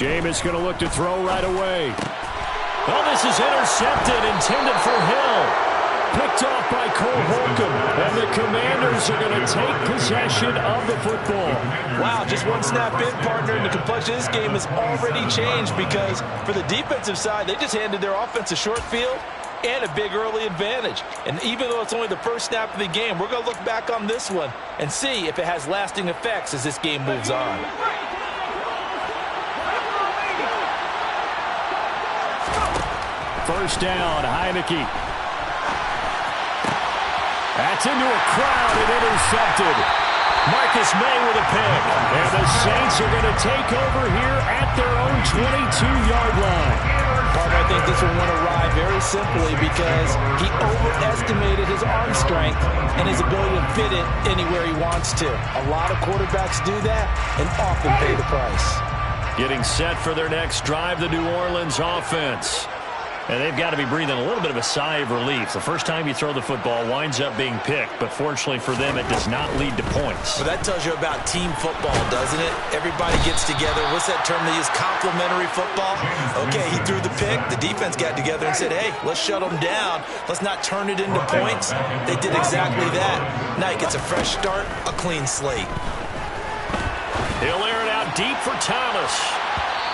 Jameis going to look to throw right away. Well, this is intercepted, intended for Hill. Picked off by Cole Holcomb. And the Commanders are going to take possession of the football. Wow, just one snap in, partner, and the complexion of this game has already changed because for the defensive side, they just handed their offense a short field and a big early advantage. And even though it's only the first snap of the game, we're going to look back on this one and see if it has lasting effects as this game moves on. First down, Heineke. That's into a crowd and intercepted. Marcus May with a pick. And the Saints are going to take over here at their own 22-yard line. Partner, I think this will want to ride very simply because he overestimated his arm strength and his ability to fit it anywhere he wants to. A lot of quarterbacks do that and often pay the price. Getting set for their next drive, the New Orleans offense. And they've got to be breathing a little bit of a sigh of relief. The first time you throw the football winds up being picked, but fortunately for them, it does not lead to points. Well, that tells you about team football, doesn't it? Everybody gets together. What's that term they use? Complementary football? Okay, he threw the pick. The defense got together and said, hey, let's shut them down. Let's not turn it into points. They did exactly that. Now he gets a fresh start, a clean slate. He'll air it out deep for Thomas.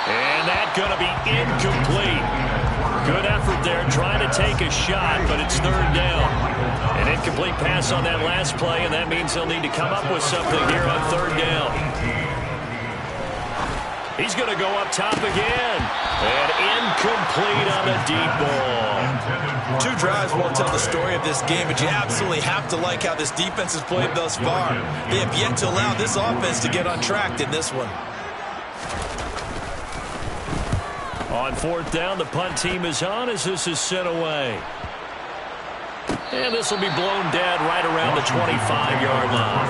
And that's going to be incomplete. Good effort there trying to take a shot, but it's third down. An incomplete pass on that last play, and that means they'll need to come up with something here on third down. He's going to go up top again. And incomplete on the deep ball. Two drives won't tell the story of this game, but you absolutely have to like how this defense has played thus far. They have yet to allow this offense to get on track in this one. On fourth down, the punt team is on as this is sent away. And this will be blown dead right around the 25-yard line.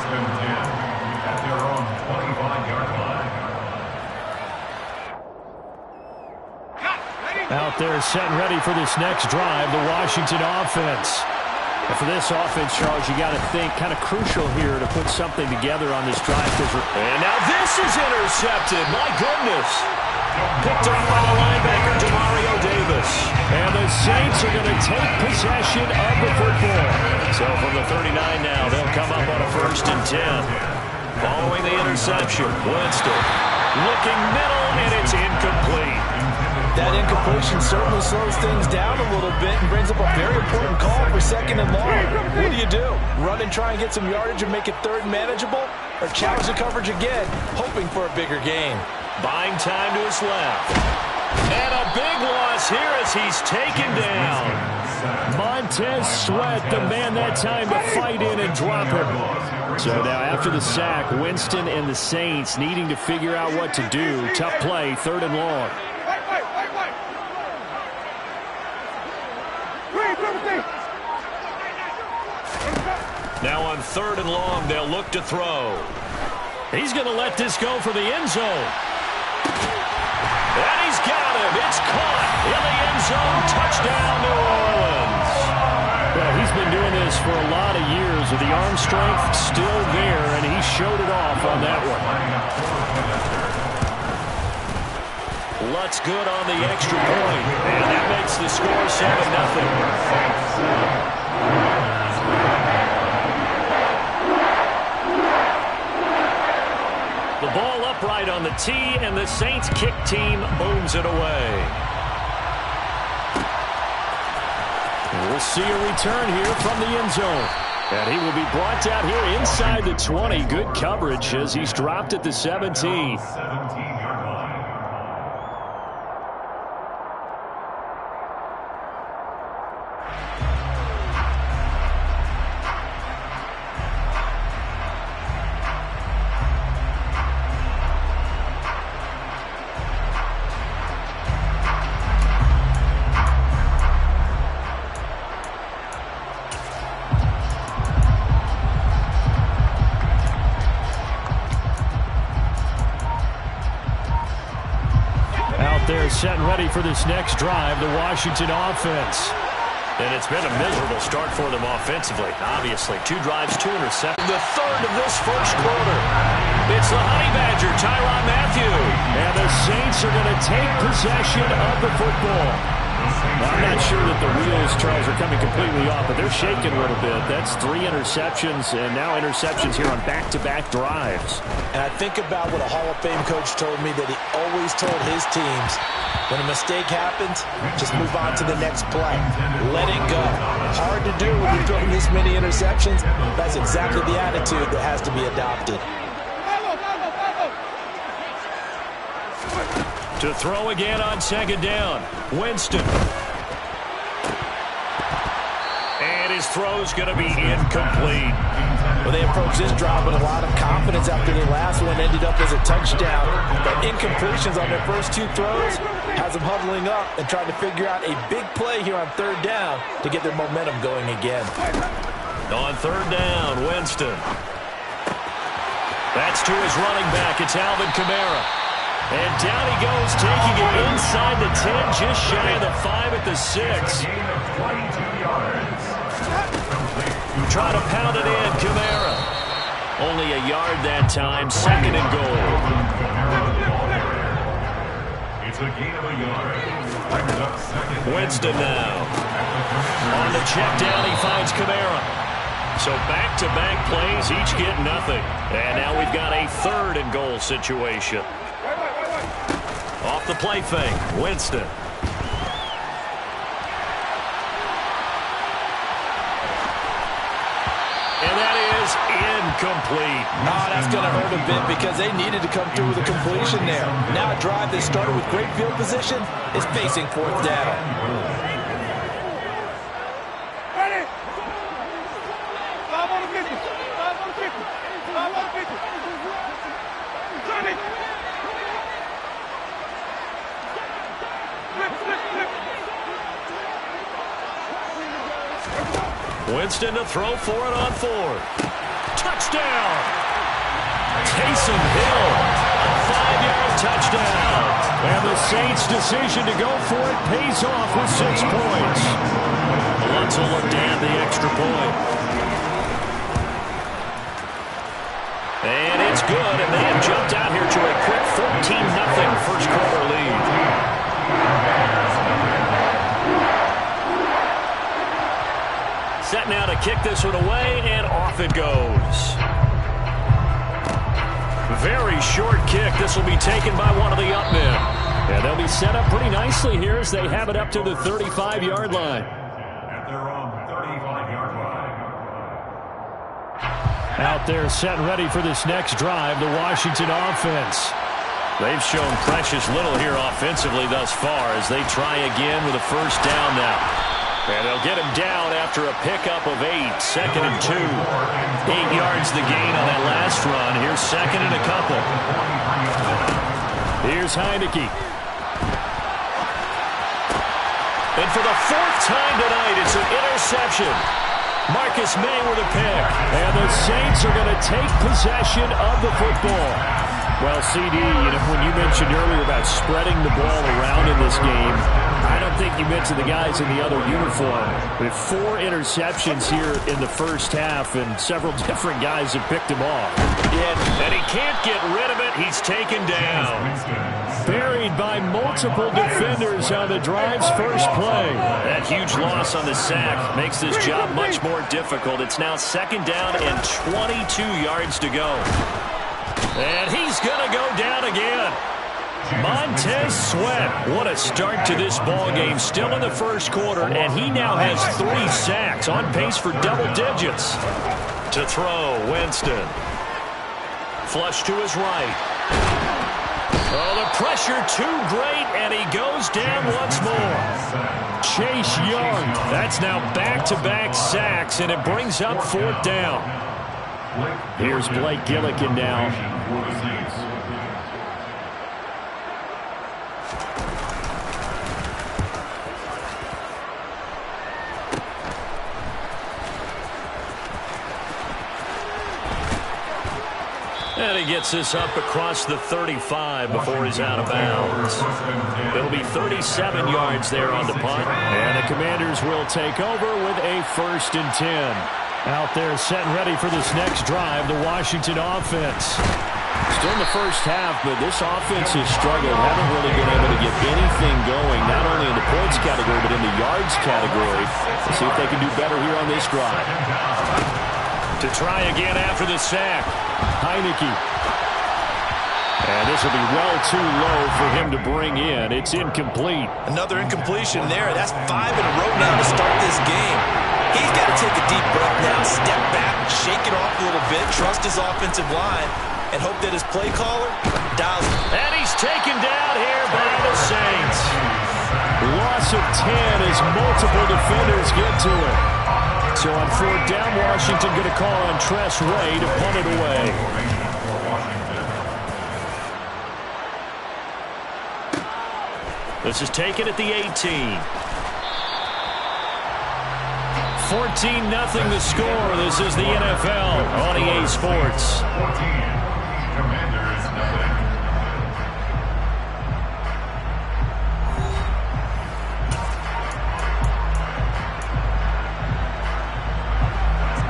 Out there set and ready for this next drive, the Washington offense. And for this offense, Charles, you got to think kind of crucial here to put something together on this drive. And now this is intercepted. My goodness. Picked off by the linebacker, Demario Davis. And the Saints are going to take possession of the football. So from the 39 now, they'll come up on a 1st and 10. Following the interception, Winston looking middle, and it's incomplete. That incompletion certainly slows things down a little bit and brings up a very important call for 2nd and long. What do? Run and try and get some yardage and make it third manageable? Or challenge the coverage again, hoping for a bigger gain? Buying time to his left. And a big loss here as he's taken down. Montez Sweat, the man that time to fight in and drop him. So now after the sack, Winston and the Saints needing to figure out what to do. Tough play, 3rd and long. Now on 3rd and long, they'll look to throw. He's going to let this go for the end zone. And he's got him. It's caught in the end zone. Touchdown, New Orleans. Well, he's been doing this for a lot of years with the arm strength still there, and he showed it off on that one. Lutz good on the extra point, and that makes the score 7-0. The ball upright on the tee, and the Saints kick team booms it away. We'll see a return here from the end zone. And he will be brought down here inside the 20. Good coverage as he's dropped at the 17. They're set and ready for this next drive, the Washington offense. And it's been a miserable start for them offensively. Obviously, 2 drives, 2 interceptions. The 3rd of this 1st quarter. It's the Honey Badger, Tyrann Mathieu. And the Saints are going to take possession of the football. Well, I'm not sure that the wheels, Charles, are coming completely off, but they're shaking a little bit. That's 3 interceptions, and now interceptions here on back-to-back drives. And I think about what a Hall of Fame coach told me, that he always told his teams, when a mistake happens, just move on to the next play. Let it go. Hard to do when you're throwing this many interceptions. That's exactly the attitude that has to be adopted. To throw again on second down, Winston. And his throw's going to be incomplete. Well, they approached this drive with a lot of confidence after the last one ended up as a touchdown. But incompletions on their first 2 throws has them huddling up and trying to figure out a big play here on third down to get their momentum going again. On third down, Winston. That's to his running back. It's Alvin Kamara. And down he goes, taking it inside the 10, just shy of the 5 at the 6. Try to pound it in, Kamara. Only a yard that time, 2nd and goal. It's a gain of a yard. Winston now. On the check down, he finds Kamara. So back-to-back plays, each get nothing. And now we've got a 3rd and goal situation. Off the play fake, Winston. And that is incomplete. Oh, that's going to hurt a bit because they needed to come through with a completion there. Now a drive that started with great field position is facing 4th down. Winston to throw for it on 4th. Touchdown! Taysom Hill, a 5-yard touchdown. And the Saints' decision to go for it pays off with 6 points. Lutz will look to add the extra point. And it's good, and they have jumped out here to a quick 14-0 first quarter lead. Set now to kick this one away, and off it goes. Very short kick. This will be taken by one of the up men. And they'll be set up pretty nicely here as they have it up to the 35-yard line. At their own 35-yard line. Out there set and ready for this next drive, the Washington offense. They've shown precious little here offensively thus far as they try again with a first down now. And they'll get him down after a pickup of 8, 2nd and 2. 8 yards the gain on that last run. Here's 2nd and a couple. Here's Heineke. And for the 4th time tonight, it's an interception. Marcus May with a pick. And the Saints are going to take possession of the football. Well, CD, when you mentioned earlier about spreading the ball around in this game, I don't think you mentioned the guys in the other uniform. With 4 interceptions here in the first half, and several different guys have picked him off. Yeah, and he can't get rid of it. He's taken down. Buried by multiple defenders on the drive's first play. That huge loss on the sack makes this job much more difficult. It's now 2nd down and 22 yards to go. And he's going to go down again. Montez Sweat, what a start to this ball game. Still in the first quarter, and he now has 3 sacks, on pace for double digits. To throw, Winston. Flush to his right. Oh, the pressure too great, and he goes down once more. Chase Young, that's now back-to-back sacks, and it brings up 4th down. Here's Blake Gillikin now. And he gets this up across the 35 before he's out of bounds. It'll be 37 yards there on the punt. And the Commanders will take over with a 1st and 10. Out there set and ready for this next drive, the Washington offense. Still in the first half, but this offense has struggled. Haven't really been able to get anything going, not only in the points category, but in the yards category. Let's see if they can do better here on this drive. To try again after the sack, Heineke. And this will be well too low for him to bring in. It's incomplete. Another incompletion there. That's 5 in a row now to start this game. He's got to take a deep breath now, step back, shake it off a little bit, trust his offensive line, and hope that his play caller dials. And he's taken down here by the Saints. Loss of 10 as multiple defenders get to it. So on 4th down, Washington going to call on Tress Way to punt it away. This is taken at the 18. 14-0 the score. This is the NFL on EA Sports. 14. Commanders, nothing.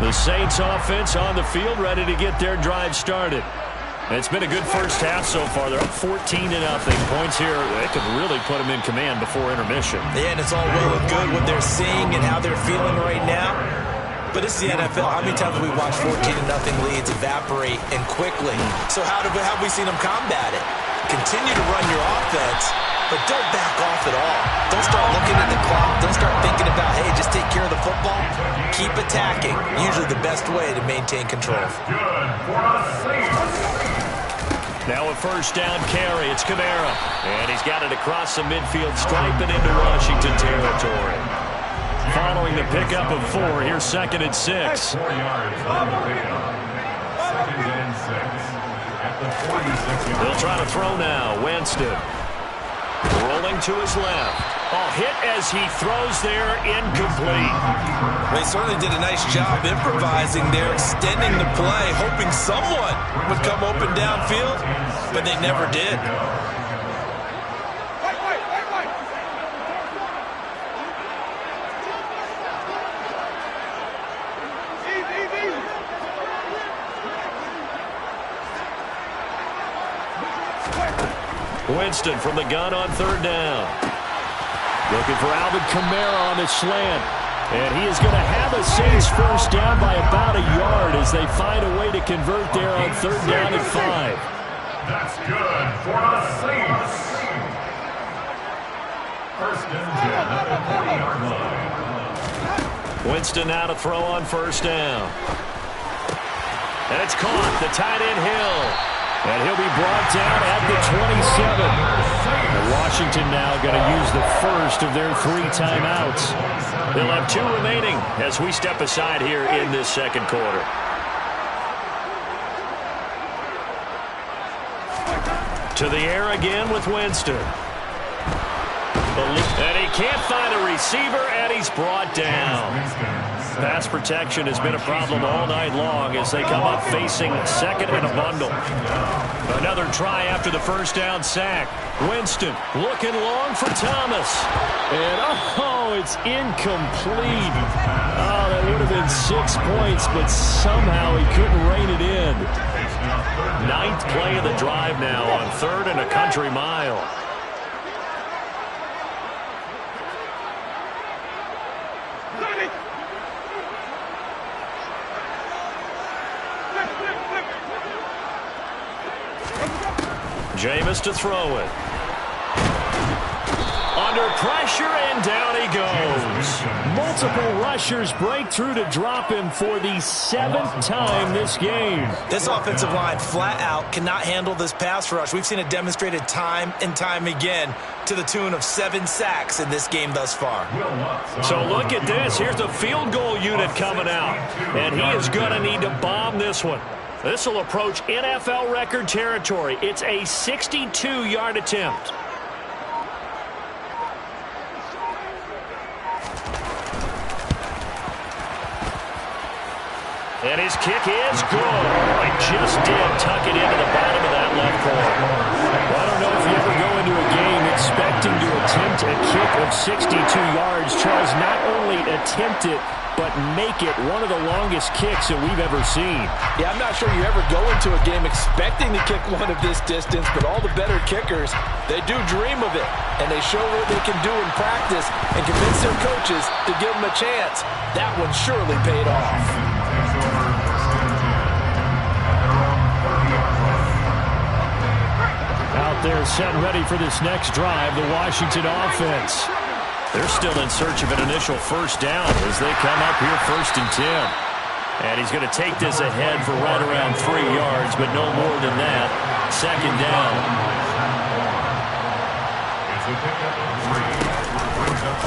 The Saints offense on the field, ready to get their drive started. It's been a good first half so far. They're up 14-0. Points here, they could really put them in command before intermission. Yeah, and it's all well and good what they're seeing and how they're feeling right now. But this is the NFL. How many times have we watched 14-0 leads evaporate and quickly? So how have we seen them combat it? Continue to run your offense, but don't back off at all. Don't start looking at the clock. Don't start thinking about, hey, just take care of the football. Keep attacking. Usually the best way to maintain control. Good for a Now a first down carry. It's Kamara. And he's got it across the midfield stripe and into Washington territory. Following the pickup of 4, here's 2nd and 6. 4 yards on the pickup. 2nd and 6. At the 46-yard. They'll try to throw now. Winston. Rolling to his left. Oh, hit as he throws there, incomplete. They certainly did a nice job improvising there, extending the play, hoping someone would come open downfield, but they never did. Winston from the gun on 3rd down. Looking for Alvin Kamara on the slant. And he is going to have a Saints first down by about a yard as they find a way to convert there on 3rd down and 5. That's good for the Saints. 1st and 10 at the 40-yard line. Winston now to throw on 1st down. And it's caught. The tight end Hill. And he'll be brought down at the 27. And Washington now going to use the first of their 3 timeouts. They'll have 2 remaining as we step aside here in this 2nd quarter. To the air again with Winston. And he can't find a receiver, and he's brought down. Pass protection has been a problem all night long as they come up facing 2nd and a bundle. Another try after the first down sack. Winston looking long for Thomas. And, oh, it's incomplete. Oh, that would have been 6 points, but somehow he couldn't rein it in. 9th play of the drive now on 3rd and a country mile. Jameis to throw it. Under pressure, and down he goes. Multiple rushers break through to drop him for the 7th time this game. This offensive line flat out cannot handle this pass rush. We've seen it demonstrated time and time again to the tune of 7 sacks in this game thus far. So look at this. Here's the field goal unit coming out. And he is going to need to bomb this one. This will approach NFL record territory. It's a 62-yard attempt. And his kick is good. Oh, he just did tuck it into the bottom of that left corner. Well, I don't know if you ever go into a game expecting to attempt a kick of 62 yards. Charles, not only attempt it, but make it one of the longest kicks that we've ever seen. Yeah, I'm not sure you ever go into a game expecting to kick one of this distance, but all the better kickers, they do dream of it, and they show what they can do in practice and convince their coaches to give them a chance. That one surely paid off. Out there set ready for this next drive, the Washington offense. They're still in search of an initial first down as they come up here 1st and 10. And he's going to take this ahead for right around 3 yards, but no more than that. 2nd down.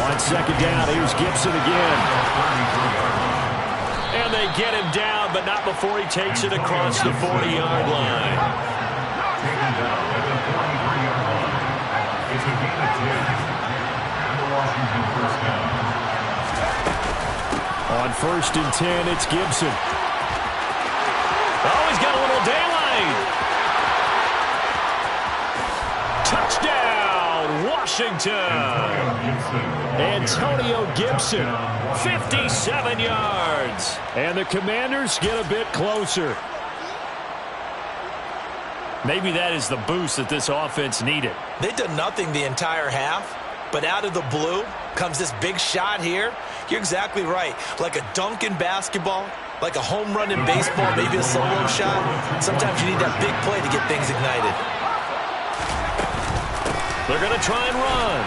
On 2nd down, here's Gibson again. And they get him down, but not before he takes it across the 40-yard line. Taken down at the 43-yard line. It's a gain of 10. And the Washington first down. On 1st and 10, it's Gibson. Oh, he's got a little daylight. Touchdown, Washington. Antonio Gibson, 57 yards. And the Commanders get a bit closer. Maybe that is the boost that this offense needed. They've done nothing the entire half, but out of the blue comes this big shot here. You're exactly right. Like a dunk in basketball, like a home run in baseball, maybe a solo shot. Sometimes you need that big play to get things ignited. They're going to try and run.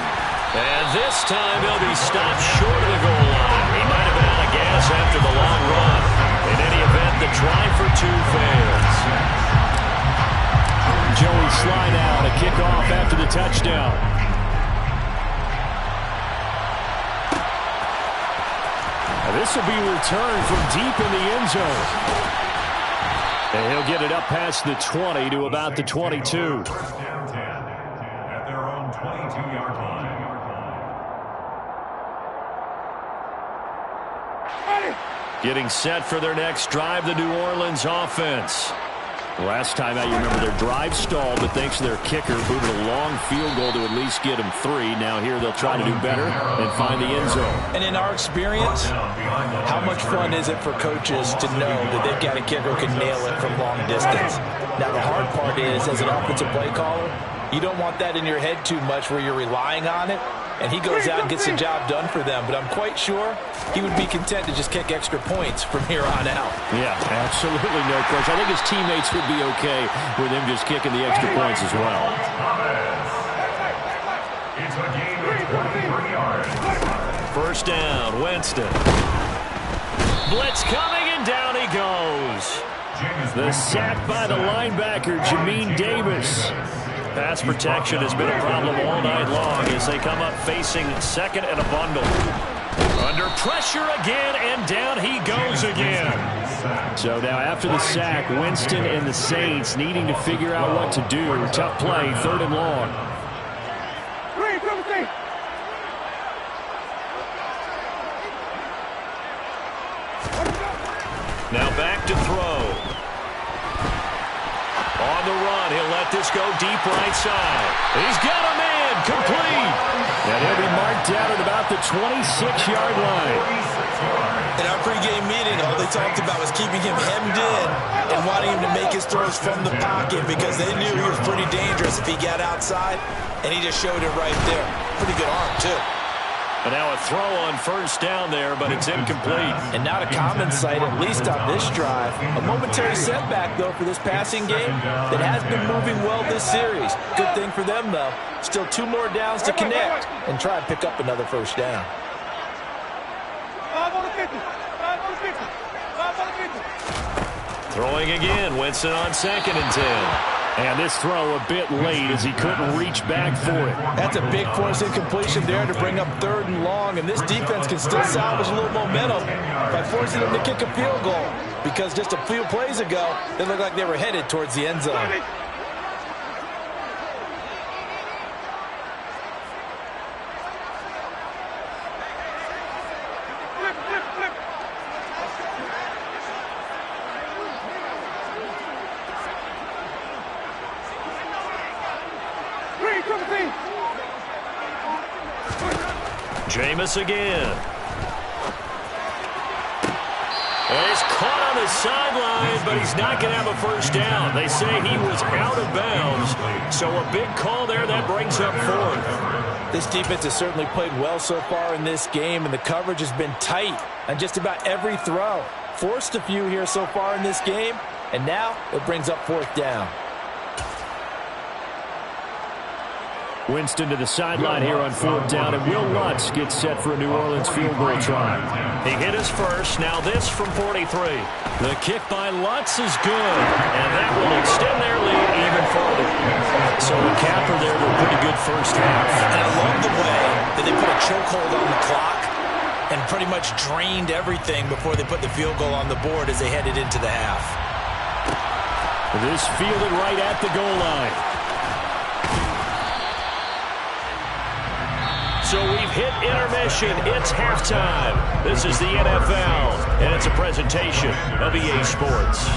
And this time he'll be stopped short of the goal line. He might have been out of gas after the long run. In any event, the try for 2 fails. Joey slide out, a kickoff after the touchdown. Now this will be returned from deep in the end zone. And he'll get it up past the 20 to about the 22. First down 10 at their own 22-yard line. Getting set for their next drive, the New Orleans offense. Last time out, you remember their drive stalled, but thanks to their kicker, booted a long field goal to at least get them 3. Now here they'll try to do better and find the end zone. And in our experience, how much fun is it for coaches to know that they've got a kicker who can nail it from long distance? Now the hard part is, as an offensive play caller, you don't want that in your head too much where you're relying on it, and he goes out and gets the job done for them. But I'm quite sure he would be content to just kick extra points from here on out. Yeah, absolutely no question. I think his teammates would be okay with him just kicking the extra points as well. It's a gain of 23 yards. First down, Winston. Blitz coming, and down he goes. The sack by the linebacker, Jamin Davis. Pass protection has been a problem all night long as they come up facing 2nd and a bundle. Under pressure again, and down he goes again. So now after the sack, Winston and the Saints needing to figure out what to do. Tough play, 3rd and long. Now back to throw. On the run, he'll let this go deep right side. He's got a man, complete. And he'll be marked down at about the 26-yard line. In our pregame meeting, all they talked about was keeping him hemmed in and wanting him to make his throws from the pocket because they knew he was pretty dangerous if he got outside, and he just showed it right there. Pretty good arm, too. And now a throw on 1st down there, but it's incomplete. And not a common sight, at least on this drive. A momentary setback, though, for this passing game that has been moving well this series. Good thing for them, though. Still 2 more downs to connect and try and pick up another 1st down. Throwing again, Winston on 2nd and 10. And this throw a bit late as he couldn't reach back for it. That's a big forced incompletion there to bring up 3rd and long, and this defense can still salvage a little momentum by forcing them to kick a field goal, because just a few plays ago, they looked like they were headed towards the end zone. Jameis again. And he's caught on the sideline, but he's not going to have a first down. They say he was out of bounds, so a big call there. That brings up fourth. This defense has certainly played well so far in this game, and the coverage has been tight on just about every throw. Forced a few here so far in this game, and now it brings up fourth down. Winston to the sideline here on fourth down, and Will Lutz gets set for a New Orleans field goal try. He hit his first. Now this from 43. The kick by Lutz is good, and that will extend their lead even further. So a capper there to a pretty good first half. And I love the way that they put a chokehold on the clock and pretty much drained everything before they put the field goal on the board as they headed into the half. This fielded right at the goal line. So we've hit intermission. It's halftime. This is the NFL, and it's a presentation of EA Sports.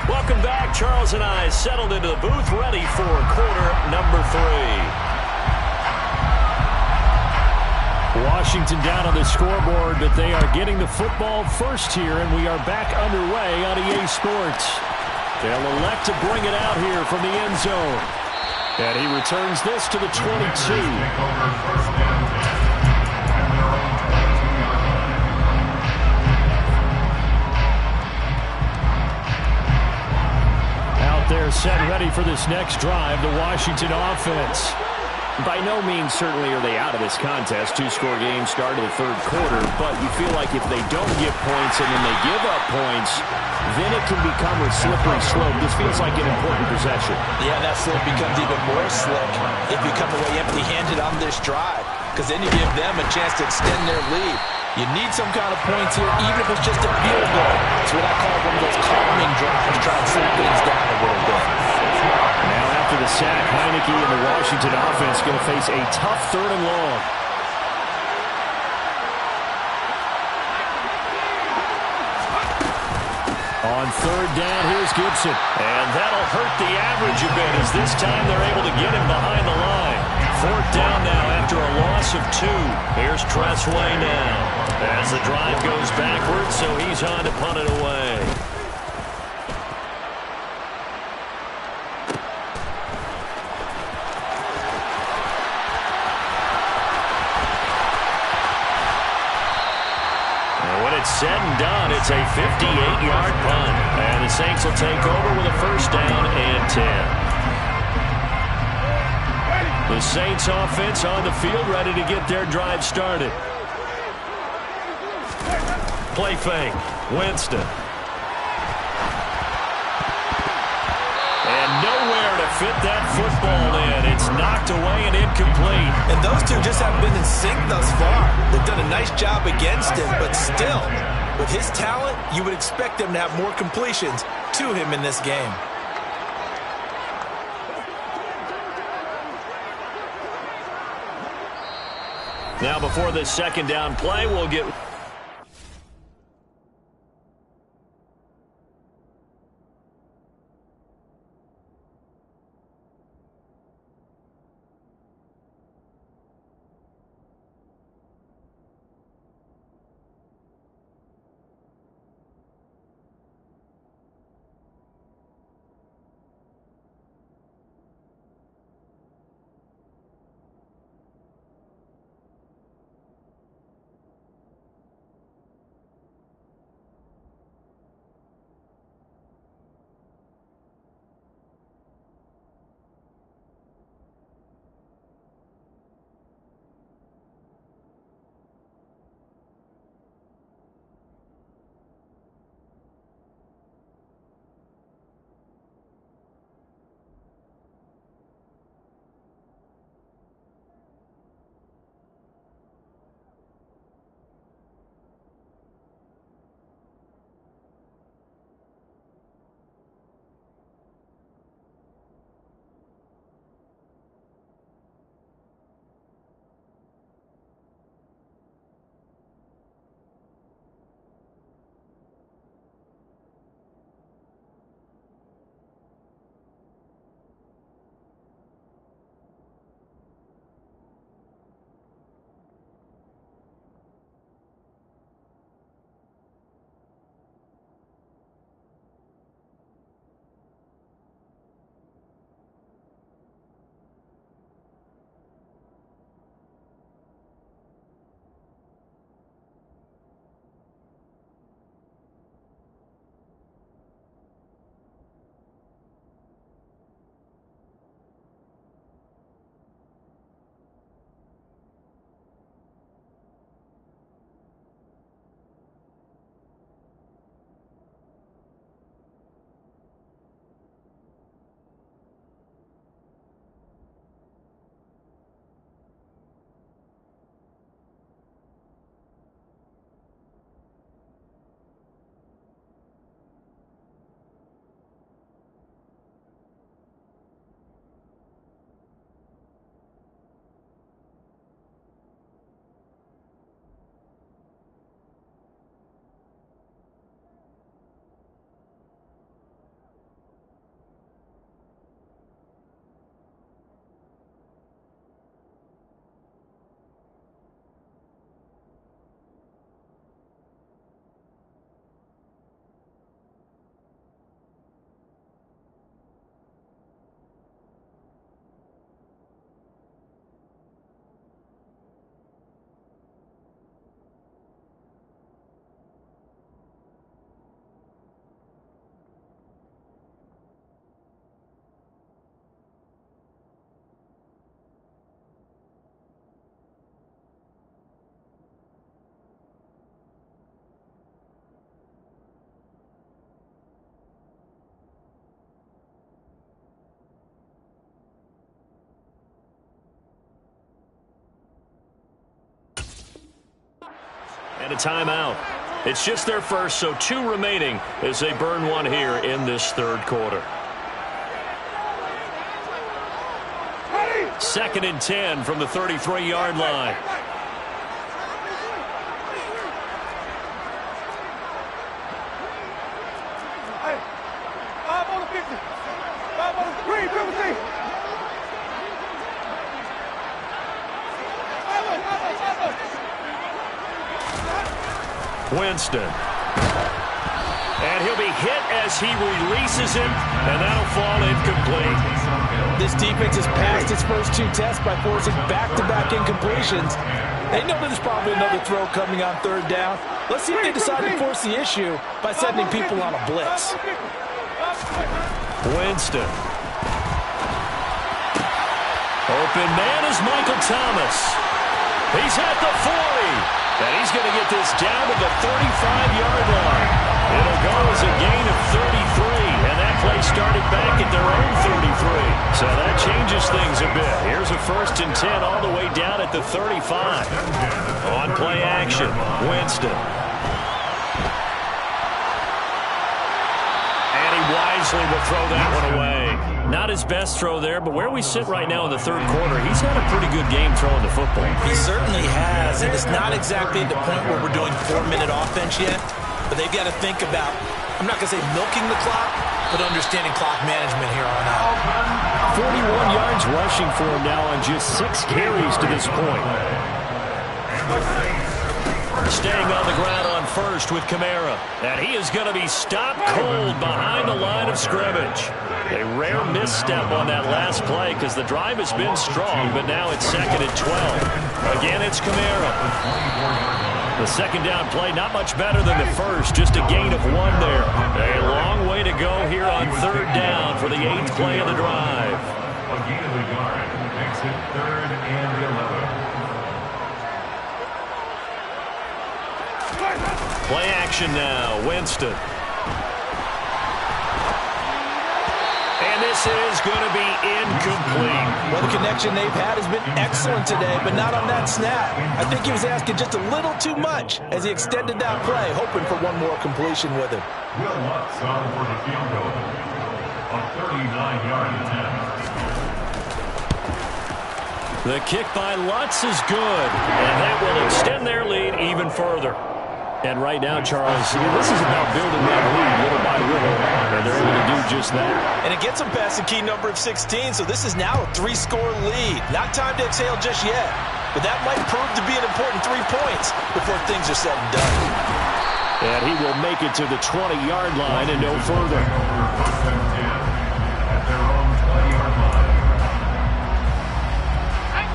Welcome back. Charles and I settled into the booth, ready for quarter number 3. Washington down on the scoreboard, but they are getting the football first here, and we are back underway on EA Sports. They'll elect to bring it out here from the end zone. And he returns this to the 22. Out there set ready for this next drive, the Washington offense. By no means certainly are they out of this contest. Two-score game start of the third quarter, but you feel like if they don't get points and then they give up points, then it can become a slippery slope. This feels like an important possession. Yeah, that slope becomes even more slick if you come away empty-handed on this drive, because then you give them a chance to extend their lead. You need some kind of points here, even if it's just a field goal. It's what I call one of those calming drives, try and slow things down a little bit. Now after the sack, Heineke and the Washington offense going to face a tough third and long. On third down, here's Gibson. And that'll hurt the average a bit as this time they're able to get him behind the line. Fourth down now after a loss of 2. Here's Tressway now as the drive goes backwards, so he's on to punt it away. Said and done, it's a 58-yard punt. And the Saints will take over with a first down and 10. The Saints offense on the field ready to get their drive started. Play fake. Winston. And nowhere to fit that football in. It's knocked away and incomplete. And those two just haven't been in sync thus far. They've done a nice job against him, but still, with his talent, you would expect them to have more completions to him in this game. Now before this second down play, we'll get... And a timeout. It's just their first, so 2 remaining as they burn one here in this third quarter. 2nd and 10 from the 33-yard line. Winston. And he'll be hit as he releases it, and that'll fall incomplete. This defense has passed its first 2 tests by forcing back-to-back incompletions. They know there's probably another throw coming on 3rd down. Let's see if they decide to force the issue by sending people on a blitz. Winston. Open man is Michael Thomas. He's at the 40. And he's going to get this down to the 35-yard line. It'll go as a gain of 33. And that play started back at their own 33. So that changes things a bit. Here's a 1st and 10 all the way down at the 35. On play action, Winston. And he wisely will throw that one away. Not his best throw there, but where we sit right now in the 3rd quarter, he's had a pretty good game throwing the football. He certainly has, and it's not exactly at the point where we're doing 4-minute offense yet, but they've got to think about, I'm not going to say milking the clock, but understanding clock management here on out. 41 yards rushing for him now on just 6 carries to this point. Staying on the ground on 1st with Kamara. And he is going to be stopped cold behind the line of scrimmage. A rare misstep on that last play because the drive has been strong, but now it's 2nd and 12. Again, it's Kamara. The 2nd down play, not much better than the first, just a gain of 1 there. A long way to go here on 3rd down for the 8th play of the drive. A gain of the yard makes it 3rd and 11. Play action now, Winston. And this is going to be incomplete. Well, the connection they've had has been excellent today, but not on that snap. I think he was asking just a little too much as he extended that play, hoping for one more completion with him. Will Lutz on for the field goal. A 39-yard attempt. The kick by Lutz is good, and that will extend their lead even further. And right now, Charles, this is about building that lead little by little, and they're able to do just that. And it gets them past the key number of 16, so this is now a 3-score lead. Not time to exhale just yet, but that might prove to be an important 3 points before things are said and done. And he will make it to the 20-yard line and no further.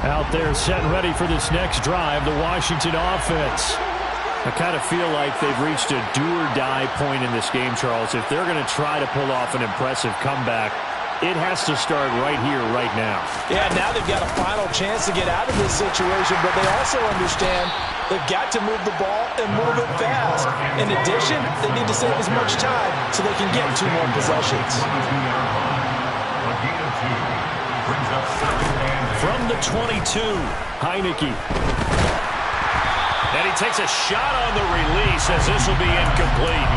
Out there set and ready for this next drive, the Washington offense. I kind of feel like they've reached a do-or-die point in this game, Charles. If they're going to try to pull off an impressive comeback, it has to start right here, right now. Yeah, now they've got a final chance to get out of this situation, but they also understand they've got to move the ball and move it fast. In addition, they need to save as much time so they can get 2 more possessions. From the 22, Heineke. And he takes a shot on the release as this will be incomplete.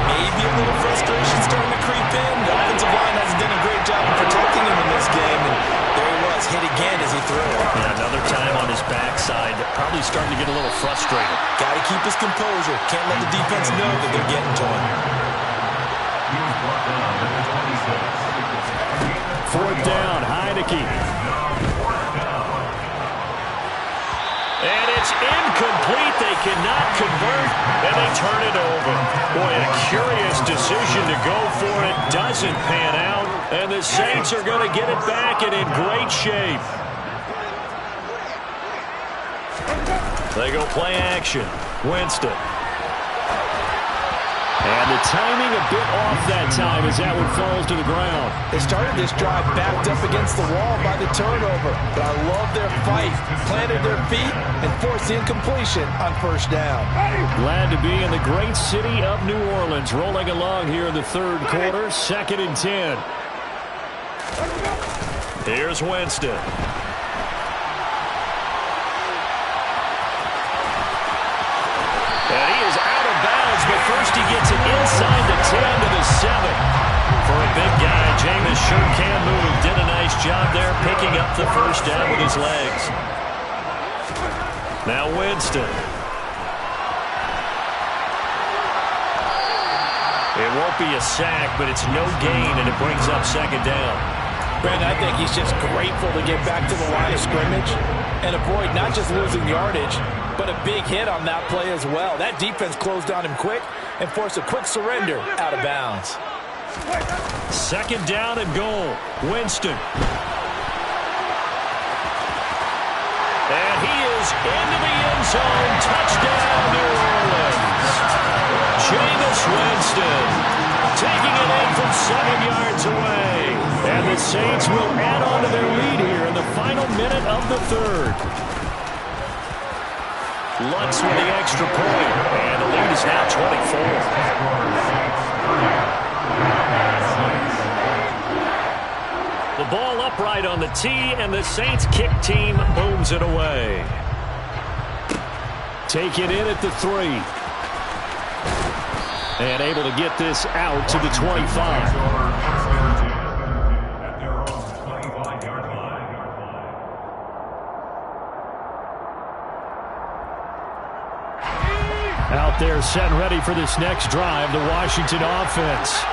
Maybe a little frustration starting to creep in. The offensive line hasn't done a great job of protecting him in this game. And there he was, hit again as he threw it. And another time on his backside, probably starting to get a little frustrated. Got to keep his composure. Can't let the defense know that they're getting to him. 4th down, Heineke. And it's incomplete. They cannot convert, and they turn it over. Boy, a curious decision to go for it. Doesn't pan out, and the Saints are going to get it back and in great shape. They go play action. Winston. And the timing a bit off that time as that one falls to the ground. They started this drive backed up against the wall by the turnover, but I love their fight. Planted their feet and forced the incompletion on 1st down. Glad to be in the great city of New Orleans, rolling along here in the 3rd quarter, 2nd and 10. Here's Winston. First he gets it inside the 10 to the 7. For a big guy, Jameis sure can move. Did a nice job there picking up the first down with his legs. Now Winston. It won't be a sack, but it's no gain, and it brings up second down. Brandon, I think he's just grateful to get back to the line of scrimmage and avoid not just losing yardage, but a big hit on that play as well. That defense closed on him quick and forced a quick surrender out of bounds. Second down and goal. Winston. And he is into the end zone. Touchdown, New Orleans. Jameis Winston taking it in from 7 yards away. And the Saints will add on to their lead here in the final minute of the third. Lutz with the extra point. And the lead is now 24. The ball upright on the tee, and the Saints kick team booms it away. Take it in at the 3. And able to get this out to the 25. Out there set and ready for this next drive, the Washington offense.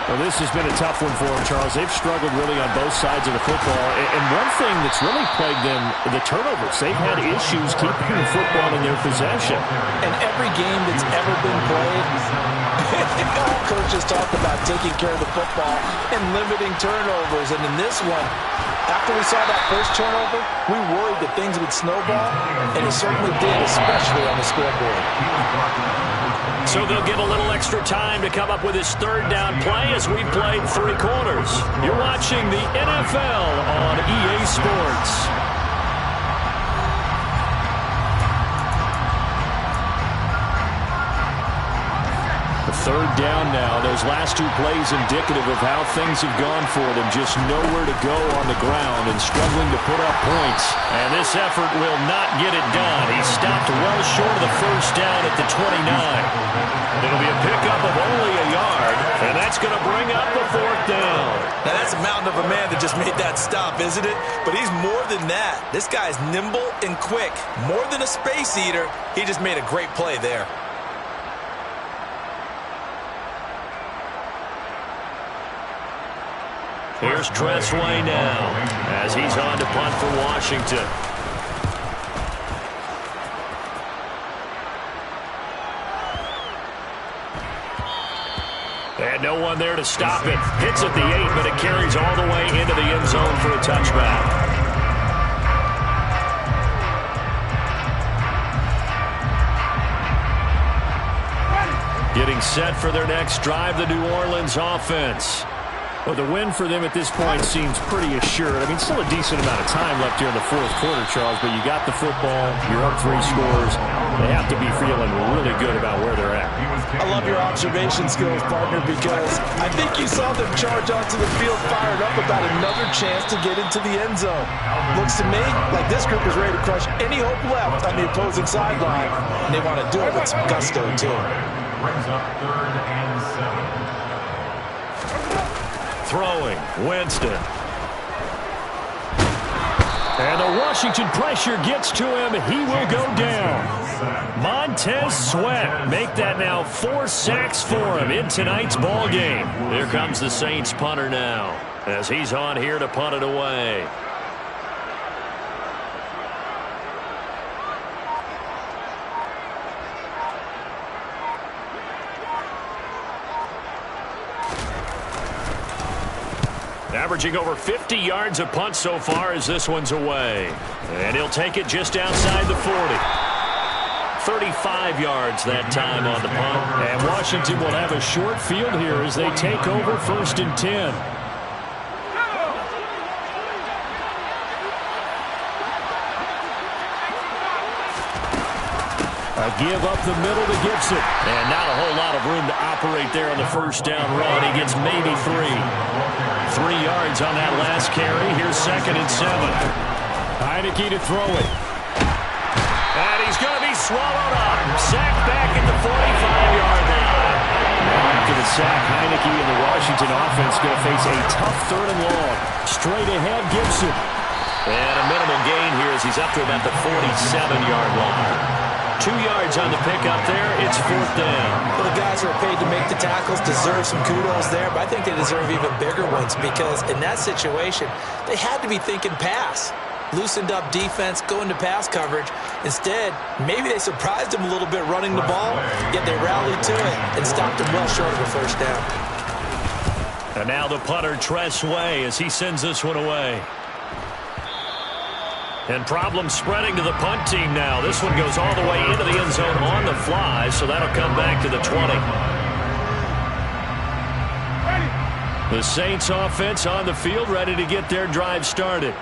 Well, this has been a tough one for them, Charles. They've struggled really on both sides of the football. And one thing that's really plagued them, the turnovers. They've had issues keeping the football in their possession. And every game that's ever been played, all coaches talk about taking care of the football and limiting turnovers. And in this one, after we saw that first turnover, we worried that things would snowball, and it certainly did, especially on the scoreboard. So they'll get a little extra time to come up with his third down play as we've played 3 quarters. You're watching the NFL on EA Sports. Third down now. Those last 2 plays indicative of how things have gone for them. Just nowhere to go on the ground and struggling to put up points. And this effort will not get it done. He stopped well short of the first down at the 29. It'll be a pickup of only a yard, and that's going to bring up the 4th down. Now that's a mountain of a man that just made that stop, isn't it? But he's more than that. This guy's nimble and quick. More than a space eater. He just made a great play there. Here's Tressway now as he's on to punt for Washington. And no one there to stop it. Hits at the 8, but it carries all the way into the end zone for a touchback. Getting set for their next drive, the New Orleans offense. Well, the win for them at this point seems pretty assured. I mean, still a decent amount of time left here in the 4th quarter, Charles, but you got the football, you're up 3 scores. They have to be feeling really good about where they're at. I love your observation skills, partner, because I think you saw them charge onto the field fired up about another chance to get into the end zone. Looks to me like this group is ready to crush any hope left on the opposing sideline, and they want to do it with some gusto, too. Brings up 3rd and 7. Throwing, Winston. And the Washington pressure gets to him. He will go down. Montez Sweat make that now 4 sacks for him in tonight's ball game. Here comes the Saints punter now as he's on here to punt it away. Averaging over 50 yards a punt so far as this one's away. And he'll take it just outside the 40. 35 yards that time on the punt. And Washington will have a short field here as they take over 1st and 10. A give up the middle to Gibson. And not a whole lot of room to operate there on the first down run. He gets maybe 3. 3 yards on that last carry. Here's 2nd and 7. Heineke to throw it. And he's going to be swallowed up. Sacked back at the 45-yard line. After the sack, Heineke and the Washington offense going to face a tough 3rd and long. Straight ahead, Gibson. And a minimal gain here as he's up to about the 47-yard line. 2 yards on the pickup there. It's 4th down. Well, the guys who are paid to make the tackles deserve some kudos there, but I think they deserve even bigger ones because in that situation, they had to be thinking pass. Loosened up defense, going to pass coverage. Instead, maybe they surprised him a little bit running the ball, yet they rallied to it and stopped him well short of a 1st down. And now the punter, Tress Way, as he sends this one away. And problems spreading to the punt team now. This one goes all the way into the end zone on the fly, so that'll come back to the 20. The Saints offense on the field, ready to get their drive started.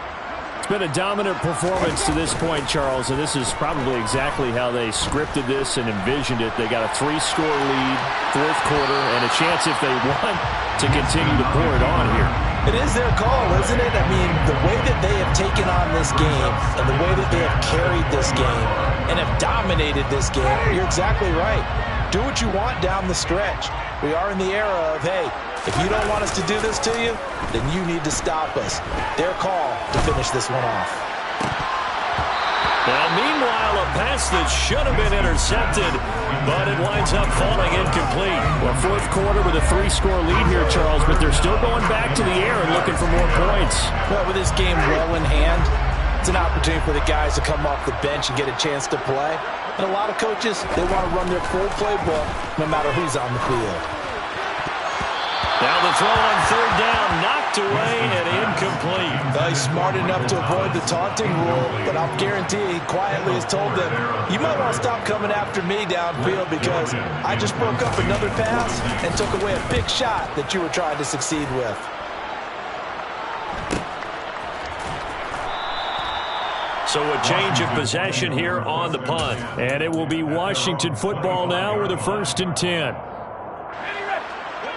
It's been a dominant performance to this point, Charles, and this is probably exactly how they scripted this and envisioned it. They got a 3-score lead, 4th quarter, and a chance if they want to continue to pour it on here. It is their call, isn't it? I mean, the way that they have taken on this game and the way that they have carried this game and have dominated this game, you're exactly right. Do what you want down the stretch. We are in the era of, hey, if you don't want us to do this to you, then you need to stop us. Their call to finish this one off. Now, meanwhile, a pass that should have been intercepted, but it winds up falling incomplete. Well, 4th quarter with a 3-score lead here, Charles, but they're still going back to the air and looking for more points. Well, with this game well in hand, it's an opportunity for the guys to come off the bench and get a chance to play. And a lot of coaches, they want to run their full playbook no matter who's on the field. Now the throw on 3rd down, knocked away and incomplete. Well, he's smart enough to avoid the taunting rule, but I'll guarantee he quietly has told them, you might want to stop coming after me downfield because I just broke up another pass and took away a big shot that you were trying to succeed with. So a change of possession here on the punt. And it will be Washington football now with a 1st and 10.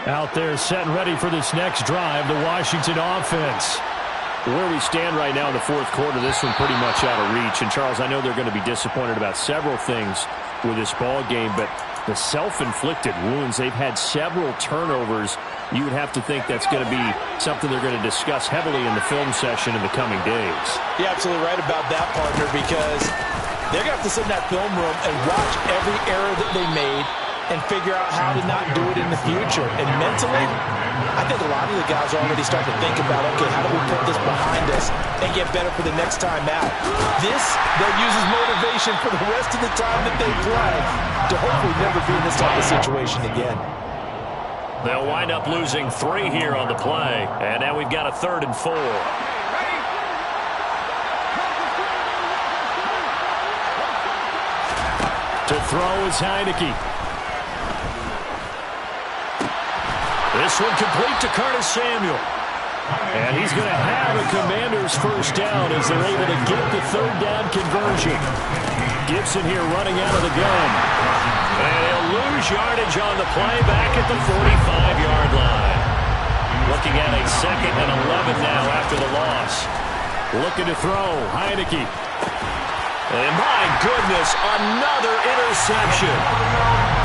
Out there set and ready for this next drive, the Washington offense. Where we stand right now in the 4th quarter, this one pretty much out of reach. And, Charles, I know they're going to be disappointed about several things with this ball game, but the self-inflicted wounds, they've had several turnovers. You would have to think that's going to be something they're going to discuss heavily in the film session in the coming days. You're absolutely right about that, partner, because they're going to have to sit in that film room and watch every error that they made and figure out how to not do it in the future. And mentally, I think a lot of the guys are already starting to think about, okay, how do we put this behind us and get better for the next time out? This, they'll use as motivation for the rest of the time that they play to hopefully never be in this type of situation again. They'll wind up losing 3 here on the play. And now we've got a 3rd and 4. To throw is Heineke. This one complete to Curtis Samuel. And he's going to have a Commanders 1st down as they're able to get the 3rd down conversion. Gibson here running out of the gun. And he'll lose yardage on the play back at the 45-yard line. Looking at a 2nd and 11 now after the loss. Looking to throw, Heineke. And my goodness, another interception.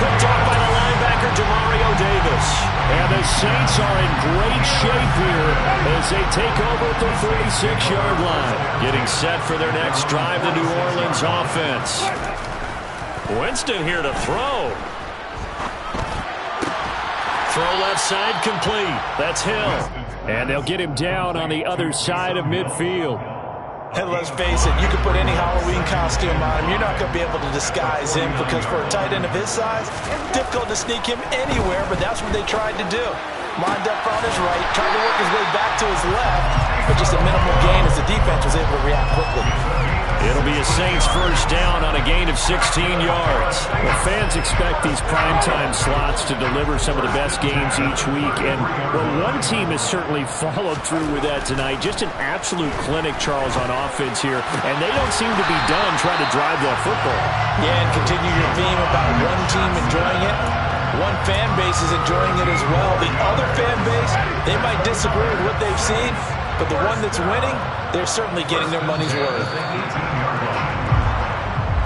Picked up by the linebacker, Demario Davis. And the Saints are in great shape here as they take over at the 46-yard line. Getting set for their next drive, the New Orleans offense. Winston here to throw. Throw left side complete. That's Hill. And they'll get him down on the other side of midfield. And let's face it, you can put any Halloween costume on him. You're not going to be able to disguise him because for a tight end of his size, difficult to sneak him anywhere, but that's what they tried to do. Lined up on his right, tried to work his way back to his left, but just a minimal gain as the defense was able to react quickly. It'll be a Saints 1st down on a gain of 16 yards. Well, fans expect these primetime slots to deliver some of the best games each week, and well, one team has certainly followed through with that tonight. Just an absolute clinic, Charles, on offense here, and they don't seem to be done trying to drive that football. Yeah, and continue your theme about one team enjoying it. One fan base is enjoying it as well. The other fan base, they might disagree with what they've seen, but the one that's winning, they're certainly getting their money's worth.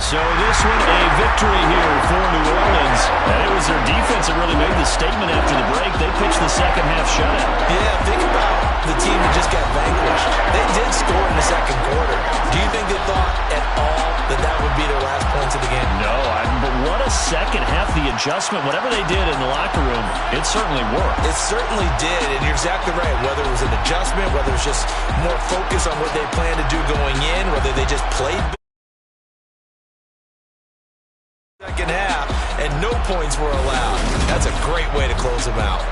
So this one a victory here for New Orleans And it was their defense that really made the statement after the break. They pitched the second half shutout. Yeah, think about the team that just got vanquished. They did score in the second quarter. Do you think they thought at all that that would be their last points of the game? No, but what a second half. The adjustment, whatever they did in the locker room, it certainly worked. It certainly did, and you're exactly right. Whether it was an adjustment, whether it was just more focus on what they planned to do going in, whether they just played second half, and no points were allowed. That's a great way to close them out.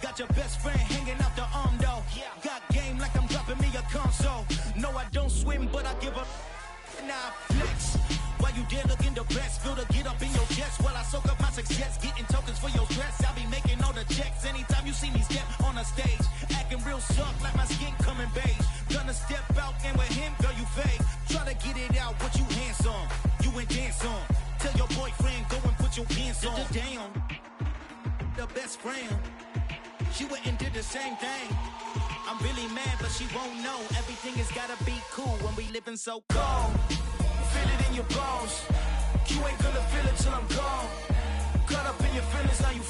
Got your best friend hanging out the arm though. Got game like I'm dropping me a console. No, I don't swim, but I give up. Nah, flex. While you there looking the best, feel to get up in your chest. While I soak up my success, getting tokens for your stress. I'll be making all the checks anytime you see me step on a stage. Acting real soft like my skin coming beige. Gonna step out and with him, girl, you fake. Try to get it out, what you handsome. You ain't dance on. Tell your boyfriend, go and put your pants on. Down. The best friend. She went and did the same thing. I'm really mad, but she won't know. Everything has gotta be cool when we living so cold. Feel it in your bones. You ain't gonna feel it till I'm gone. Caught up in your feelings, now you